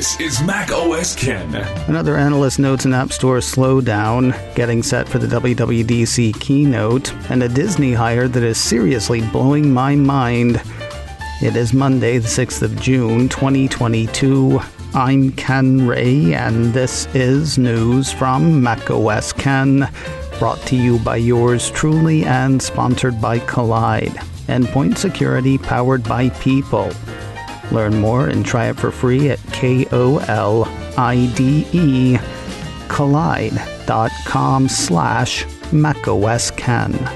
This is Mac OS Ken. Another analyst notes an App Store slowdown, getting set for the WWDC Keynote, and a Disney hire that is seriously blowing my mind. It is Monday, the 6th of June, 2022. I'm Ken Ray, and this is news from Mac OS Ken, brought to you by yours truly and sponsored by Collide, endpoint security powered by people. Learn more and try it for free at KOLIDE collide.com/macOSKen.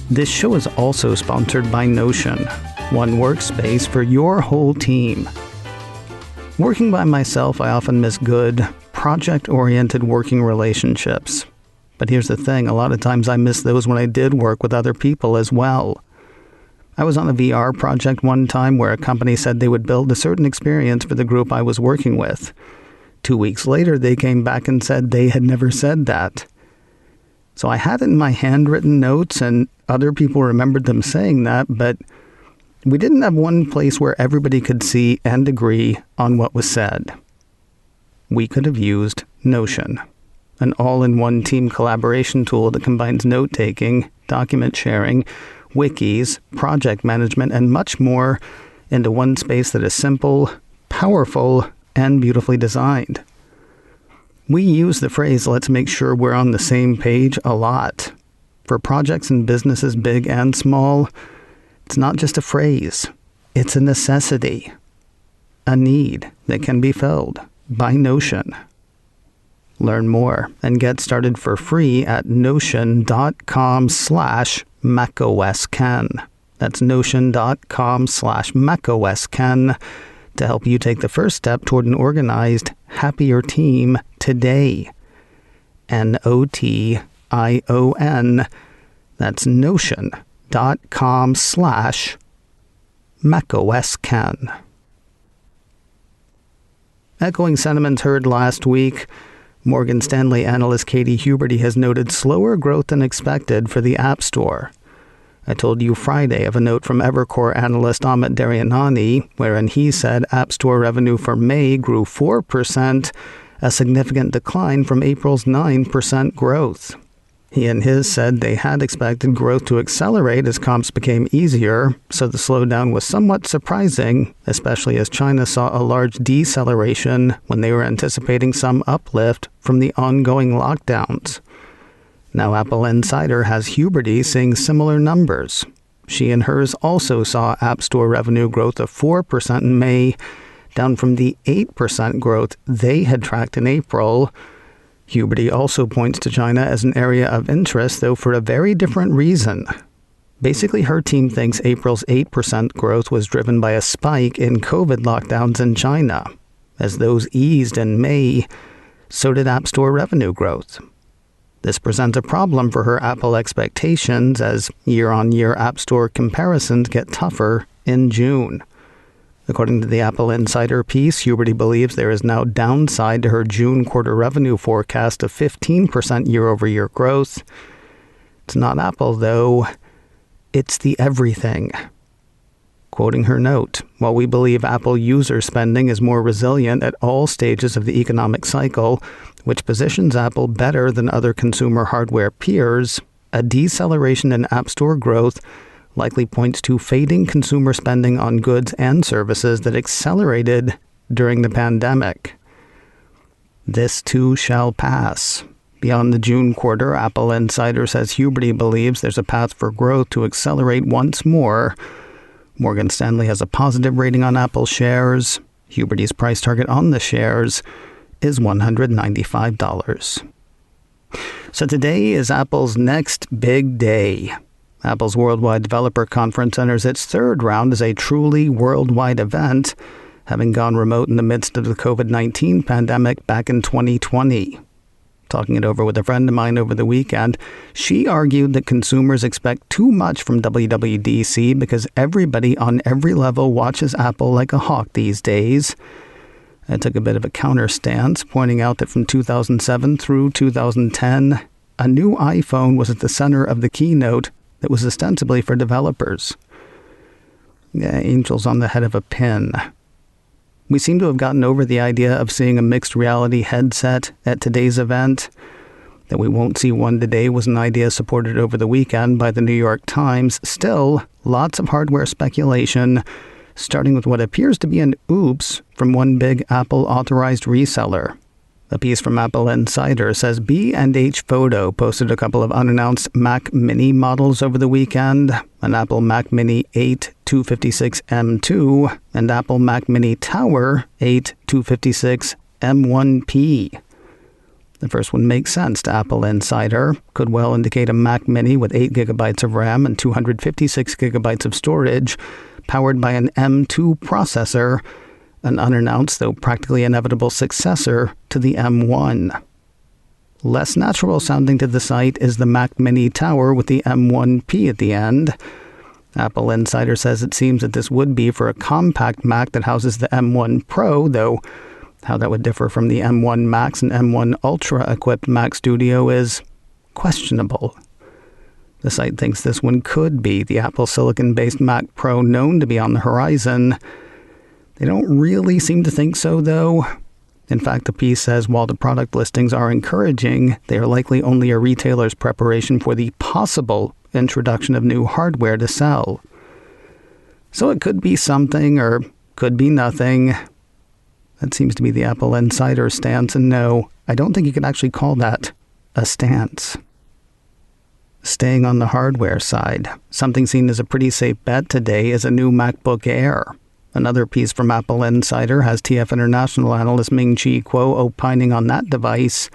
This show is also sponsored by Notion, one workspace for your whole team. Working by myself, I often miss good, project-oriented working relationships. But here's the thing, a lot of times I miss those when I did work with other people as well. I was on a VR project one time where a company said they would build a certain experience for the group I was working with. 2 weeks later, they came back and said they had never said that. So I had it in my handwritten notes, and other people remembered them saying that, but we didn't have one place where everybody could see and agree on what was said. We could have used Notion, an all-in-one team collaboration tool that combines note-taking, document sharing, wikis, project management, and much more into one space that is simple, powerful, and beautifully designed. We use the phrase, let's make sure we're on the same page, a lot. For projects and businesses big and small, it's not just a phrase. It's a necessity, a need that can be filled by Notion. Learn more and get started for free at notion.com/macOSKen. That's notion.com/macOSKen to help you take the first step toward an organized, happier team today. NOTION. That's notion.com/macOSKen. Echoing sentiments heard last week, Morgan Stanley analyst Katie Huberty has noted slower growth than expected for the App Store. I told you Friday of a note from Evercore analyst Amit Daryanani, wherein he said App Store revenue for May grew 4%, a significant decline from April's 9% growth. He and his said they had expected growth to accelerate as comps became easier, so the slowdown was somewhat surprising, especially as China saw a large deceleration when they were anticipating some uplift from the ongoing lockdowns. Now Apple Insider has Huberty seeing similar numbers. She and hers also saw App Store revenue growth of 4% in May, down from the 8% growth they had tracked in April. Huberty also points to China as an area of interest, though for a very different reason. Basically, her team thinks April's 8% growth was driven by a spike in COVID lockdowns in China. As those eased in May, so did App Store revenue growth. This presents a problem for her Apple expectations as year-on-year App Store comparisons get tougher in June. According to the Apple Insider piece, Huberty believes there is now downside to her June quarter revenue forecast of 15% year-over-year growth. It's not Apple, though. It's the everything. Quoting her note, while we believe Apple user spending is more resilient at all stages of the economic cycle, which positions Apple better than other consumer hardware peers, a deceleration in App Store growth likely points to fading consumer spending on goods and services that accelerated during the pandemic. This too shall pass. Beyond the June quarter, Apple Insider says Huberty believes there's a path for growth to accelerate once more. Morgan Stanley has a positive rating on Apple shares. Huberty's price target on the shares is $195. So today is Apple's next big day. Apple's Worldwide Developer Conference enters its third round as a truly worldwide event, having gone remote in the midst of the COVID-19 pandemic back in 2020. Talking it over with a friend of mine over the weekend, she argued that consumers expect too much from WWDC because everybody on every level watches Apple like a hawk these days. I took a bit of a counter stance, pointing out that from 2007 through 2010, a new iPhone was at the center of the keynote that was ostensibly for developers. Yeah, angels on the head of a pin. We seem to have gotten over the idea of seeing a mixed reality headset at today's event. That we won't see one today was an idea supported over the weekend by the New York Times. Still, lots of hardware speculation, starting with what appears to be an oops from one big Apple authorized reseller. A piece from Apple Insider says B&H Photo posted a couple of unannounced Mac Mini models over the weekend, an Apple Mac Mini 8 256 M2 and Apple Mac Mini Tower 8 256 M1P. The first one makes sense to Apple Insider, could well indicate a Mac Mini with 8 gigabytes of RAM and 256 gigabytes of storage, powered by an M2 processor, an unannounced, though practically inevitable successor to the M1. Less natural sounding to the site is the Mac Mini Tower with the M1P at the end. Apple Insider says it seems that this would be for a compact Mac that houses the M1 Pro, though how that would differ from the M1 Max and M1 Ultra-equipped Mac Studio is questionable. The site thinks this one could be the Apple Silicon-based Mac Pro known to be on the horizon. They don't really seem to think so, though. In fact, the piece says while the product listings are encouraging, they are likely only a retailer's preparation for the possible introduction of new hardware to sell. So it could be something or could be nothing. That seems to be the Apple Insider stance, and no, I don't think you could actually call that a stance. Staying on the hardware side, something seen as a pretty safe bet today is a new MacBook Air. Another piece from Apple Insider has TF International analyst Ming-Chi opining on that device.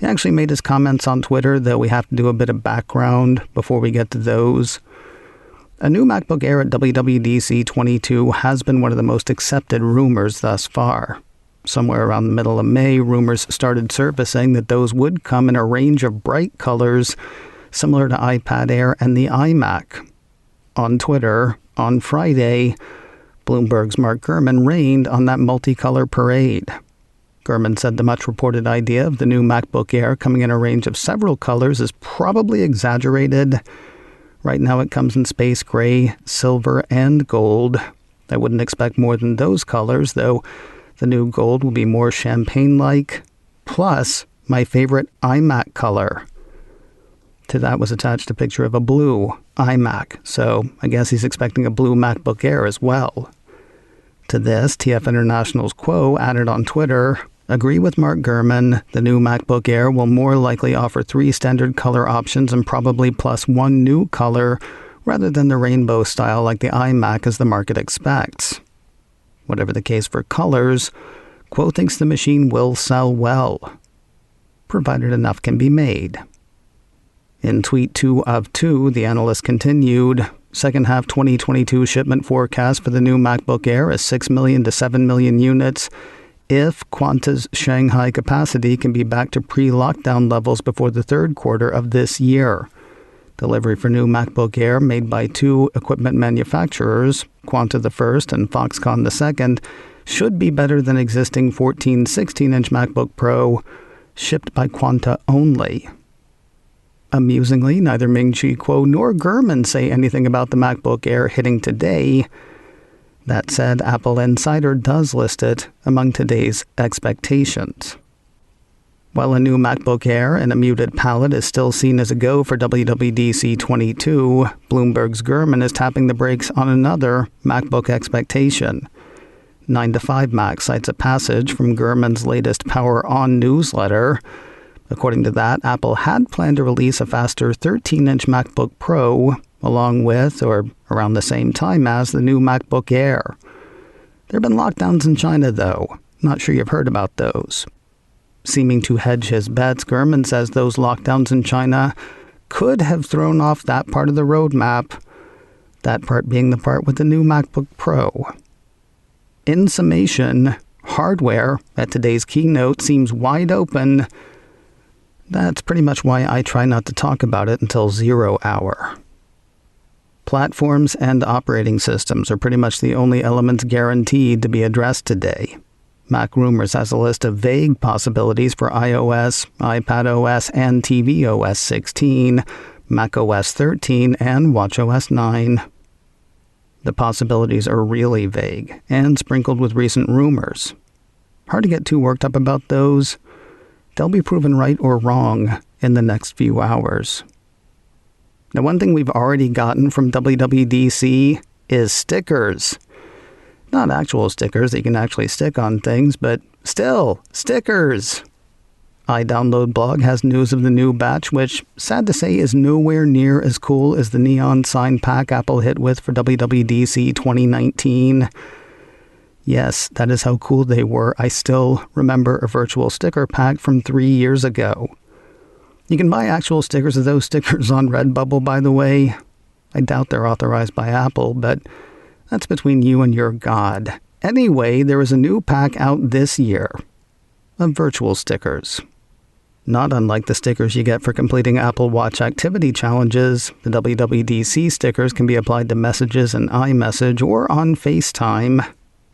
He actually made his comments on Twitter, though we have to do a bit of background before we get to those. A new MacBook Air at WWDC 22 has been one of the most accepted rumors thus far. Somewhere around the middle of May, rumors started surfacing that those would come in a range of bright colors, similar to iPad Air and the iMac. On Twitter, on Friday, Bloomberg's Mark Gurman rained on that multicolor parade. Gurman said the much-reported idea of the new MacBook Air coming in a range of several colors is probably exaggerated. Right now it comes in space gray, silver, and gold. I wouldn't expect more than those colors, though the new gold will be more champagne-like. Plus, my favorite iMac color. To that was attached a picture of a blue iMac, so I guess he's expecting a blue MacBook Air as well. To this, TF International's Quo added on Twitter, agree with Mark Gurman, the new MacBook Air will more likely offer 3 standard color options and probably plus 1 new color, rather than the rainbow style like the iMac as the market expects. Whatever the case for colors, Quo thinks the machine will sell well, provided enough can be made. In tweet 2 of 2, the analyst continued, second half 2022 shipment forecast for the new MacBook Air is 6 million to 7 million units if Quanta's Shanghai capacity can be back to pre-lockdown levels before the third quarter of this year. Delivery for new MacBook Air made by 2 equipment manufacturers, Quanta the first and Foxconn the second, should be better than existing 14 16-inch MacBook Pro, shipped by Quanta only. Amusingly, neither Ming-Chi nor Gurman say anything about the MacBook Air hitting today. That said, Apple Insider does list it among today's expectations. While a new MacBook Air and a muted palette is still seen as a go for WWDC 22, Bloomberg's Gurman is tapping the brakes on another MacBook expectation. 9 to 5 Mac cites a passage from Gurman's latest Power On newsletter. According to that, Apple had planned to release a faster 13-inch MacBook Pro, along with, or around the same time as, the new MacBook Air. There have been lockdowns in China, though. Not sure you've heard about those. Seeming to hedge his bets, Gurman says those lockdowns in China could have thrown off that part of the roadmap, that part being the part with the new MacBook Pro. In summation, hardware at today's keynote seems wide open. That's pretty much why I try not to talk about it until 0 hour. Platforms and operating systems are pretty much the only elements guaranteed to be addressed today. Mac Rumors has a list of vague possibilities for iOS, iPadOS, and tvOS 16, macOS 13, and watchOS 9. The possibilities are really vague and sprinkled with recent rumors. Hard to get too worked up about those. They'll be proven right or wrong in the next few hours. Now, one thing we've already gotten from WWDC is stickers. Not actual stickers that you can actually stick on things, but still, stickers. iDownload blog has news of the new batch, which, sad to say, is nowhere near as cool as the neon sign pack Apple hit with for WWDC 2019. Yes, that is how cool they were. I still remember a virtual sticker pack from 3 years ago. You can buy actual stickers of those stickers on Redbubble, by the way. I doubt they're authorized by Apple, but that's between you and your God. Anyway, there is a new pack out this year of virtual stickers. Not unlike the stickers you get for completing Apple Watch activity challenges, the WWDC stickers can be applied to messages in iMessage or on FaceTime.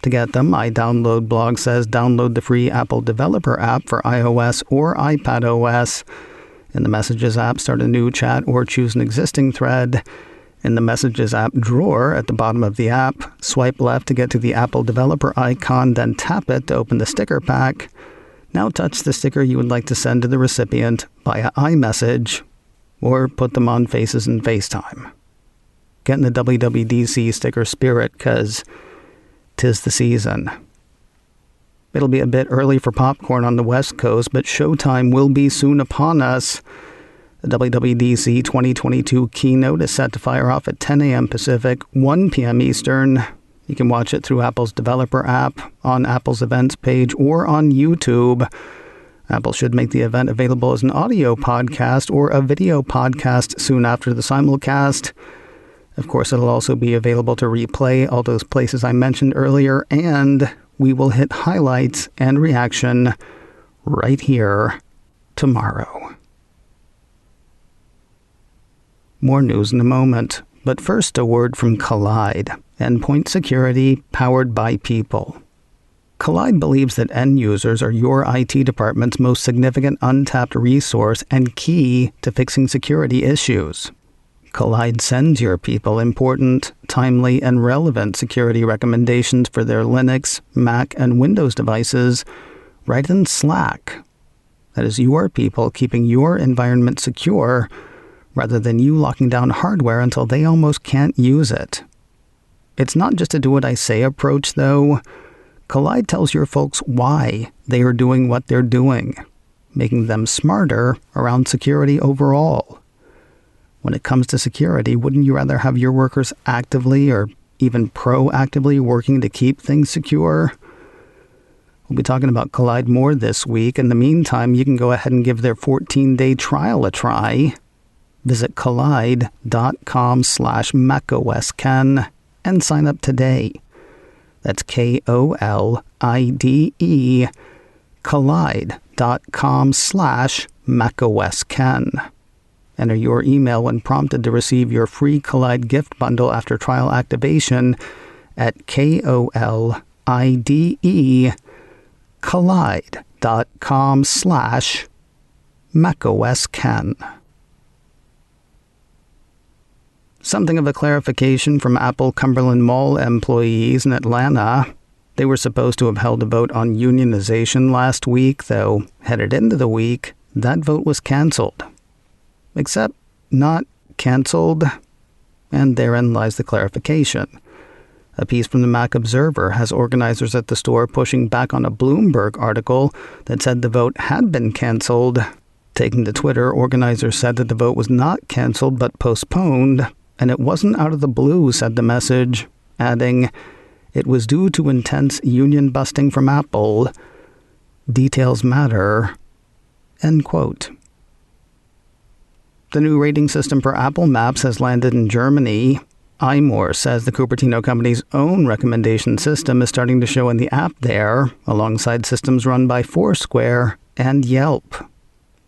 To get them, iDownload blog says download the free Apple Developer app for iOS or iPadOS. In the Messages app, start a new chat or choose an existing thread. In the Messages app drawer at the bottom of the app, swipe left to get to the Apple Developer icon, then tap it to open the sticker pack. Now touch the sticker you would like to send to the recipient via iMessage, or put them on Faces in FaceTime. Get in the WWDC sticker spirit, 'cause 'tis the season. It'll be a bit early for popcorn on the West Coast, but showtime will be soon upon us. The WWDC 2022 Keynote is set to fire off at 10 a.m. Pacific, 1 p.m. Eastern. You can watch it through Apple's Developer app, on Apple's events page, or on YouTube. Apple should make the event available as an audio podcast or a video podcast soon after the simulcast. Of course, it'll also be available to replay all those places I mentioned earlier, and we will hit highlights and reaction right here tomorrow. More news in a moment, but first a word from Collide, endpoint security powered by people. Collide believes that end users are your IT department's most significant untapped resource and key to fixing security issues. Collide sends your people important, timely, and relevant security recommendations for their Linux, Mac, and Windows devices right in Slack. That is your people keeping your environment secure rather than you locking down hardware until they almost can't use it. It's not just a do-what-I-say approach, though. Collide tells your folks why they are doing what they're doing, making them smarter around security overall. When it comes to security, wouldn't you rather have your workers actively or even proactively working to keep things secure? We'll be talking about Collide more this week. In the meantime, you can go ahead and give their 14-day trial a try. Visit collide.com/macOSKen and sign up today. That's KOLIDE, collide.com/macOSKen. Enter your email when prompted to receive your free Collide gift bundle after trial activation at KOLIDE, collide.com/macOSKen. Something of a clarification from Apple Cumberland Mall employees in Atlanta. They were supposed to have held a vote on unionization last week, though headed into the week, that vote was canceled. Except not canceled, and therein lies the clarification. A piece from the Mac Observer has organizers at the store pushing back on a Bloomberg article that said the vote had been canceled. Taking to Twitter, organizers said that the vote was not canceled but postponed, and it wasn't out of the blue, said the message, adding, it was due to intense union busting from Apple. Details matter. End quote. The new rating system for Apple Maps has landed in Germany. iMore says the Cupertino company's own recommendation system is starting to show in the app there, alongside systems run by Foursquare and Yelp.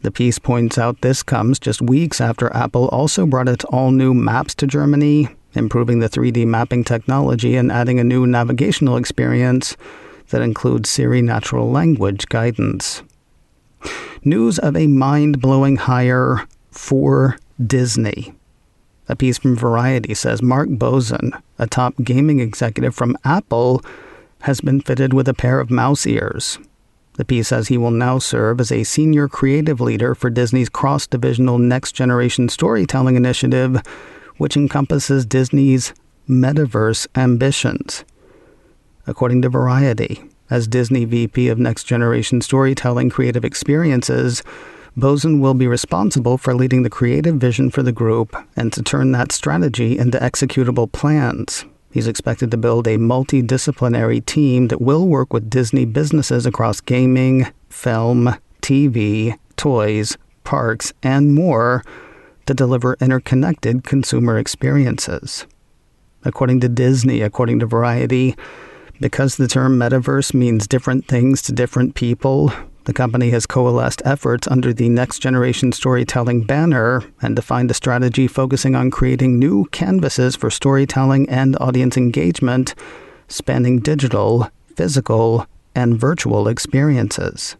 The piece points out this comes just weeks after Apple also brought its all-new Maps to Germany, improving the 3D mapping technology and adding a new navigational experience that includes Siri natural language guidance. News of a mind-blowing hire for Disney. A piece from Variety says Mark Boson, a top gaming executive from Apple, has been fitted with a pair of mouse ears. The piece says he will now serve as a senior creative leader for Disney's cross-divisional next-generation storytelling initiative, which encompasses Disney's Metaverse ambitions. According to Variety, as Disney VP of Next-Generation Storytelling Creative Experiences, Boson will be responsible for leading the creative vision for the group and to turn that strategy into executable plans. He's expected to build a multidisciplinary team that will work with Disney businesses across gaming, film, TV, toys, parks, and more to deliver interconnected consumer experiences. According to Disney, according to Variety, because the term metaverse means different things to different people, the company has coalesced efforts under the Next Generation Storytelling banner and defined a strategy focusing on creating new canvases for storytelling and audience engagement, spanning digital, physical, and virtual experiences.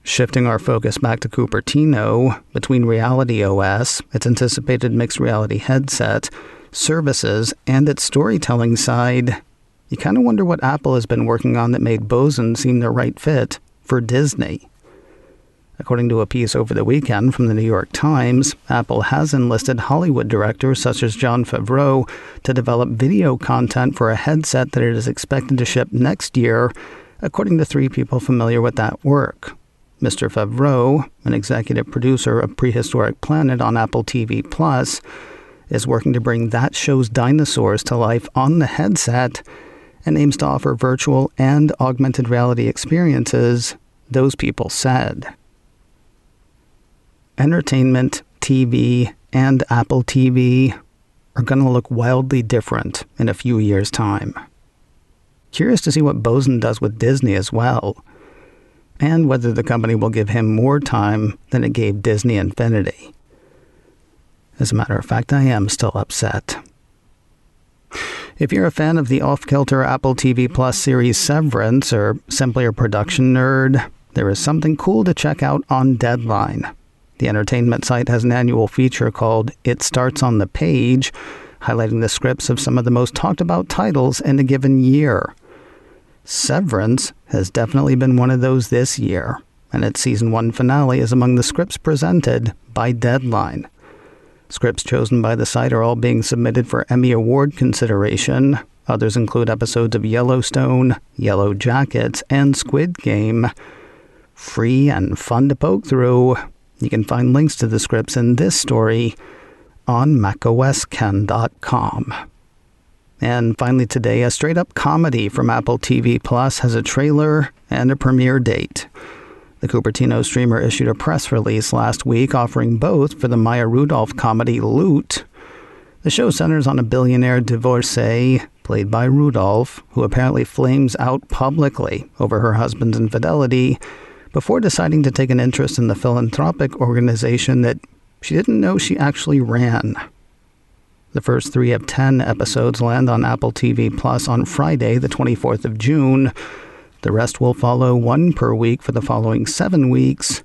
Shifting our focus back to Cupertino, between Reality OS, its anticipated mixed reality headset, services, and its storytelling side, you kind of wonder what Apple has been working on that made Boson seem the right fit for Disney. According to a piece over the weekend from the New York Times, Apple has enlisted Hollywood directors such as Jon Favreau to develop video content for a headset that it is expected to ship next year, according to 3 people familiar with that work. Mr. Favreau, an executive producer of Prehistoric Planet on Apple TV+, is working to bring that show's dinosaurs to life on the headset and aims to offer virtual and augmented reality experiences, those people said. Entertainment, TV, and Apple TV are going to look wildly different in a few years' time. Curious to see what Boson does with Disney as well, and whether the company will give him more time than it gave Disney Infinity. As a matter of fact, I am still upset. If you're a fan of the off-kilter Apple TV Plus series Severance, or simply a production nerd, there is something cool to check out on Deadline. The entertainment site has an annual feature called It Starts on the Page, highlighting the scripts of some of the most talked about titles in a given year. Severance has definitely been one of those this year, and its season 1 finale is among the scripts presented by Deadline. Scripts chosen by the site are all being submitted for Emmy Award consideration. Others include episodes of Yellowstone, Yellow Jackets, and Squid Game. Free and fun to poke through. You can find links to the scripts in this story on macosken.com. And finally today, a straight-up comedy from Apple TV Plus has a trailer and a premiere date. The Cupertino streamer issued a press release last week offering both for the Maya Rudolph comedy Loot. The show centers on a billionaire divorcee, played by Rudolph, who apparently flames out publicly over her husband's infidelity before deciding to take an interest in the philanthropic organization that she didn't know she actually ran. The first 3 of 10 episodes land on Apple TV Plus on Friday, the 24th of June. The rest will follow 1 per week for the following 7 weeks.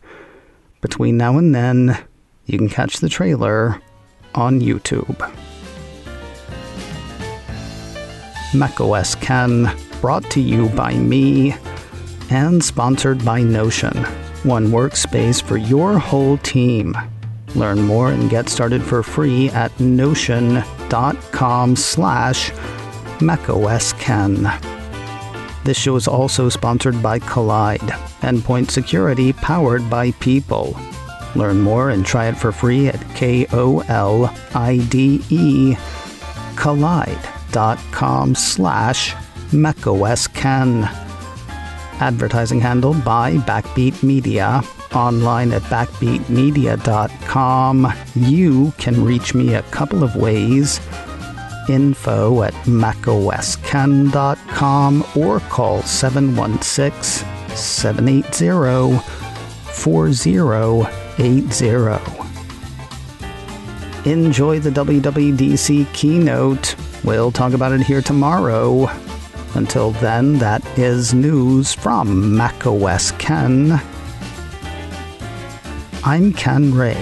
Between now and then, you can catch the trailer on YouTube. macOS Ken, brought to you by me and sponsored by Notion, one workspace for your whole team. Learn more and get started for free at notion.com/macOSKen. This show is also sponsored by Collide, endpoint security powered by people. Learn more and try it for free at KOLIDE, collide.com/macOSKen. Advertising handled by Backbeat Media. Online at backbeatmedia.com. You can reach me a couple of ways. Info at macosken.com or call 716-780-4080. Enjoy the WWDC Keynote. We'll talk about it here tomorrow. Until then, that is news from macOS Ken. I'm Ken Ray.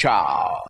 Ciao.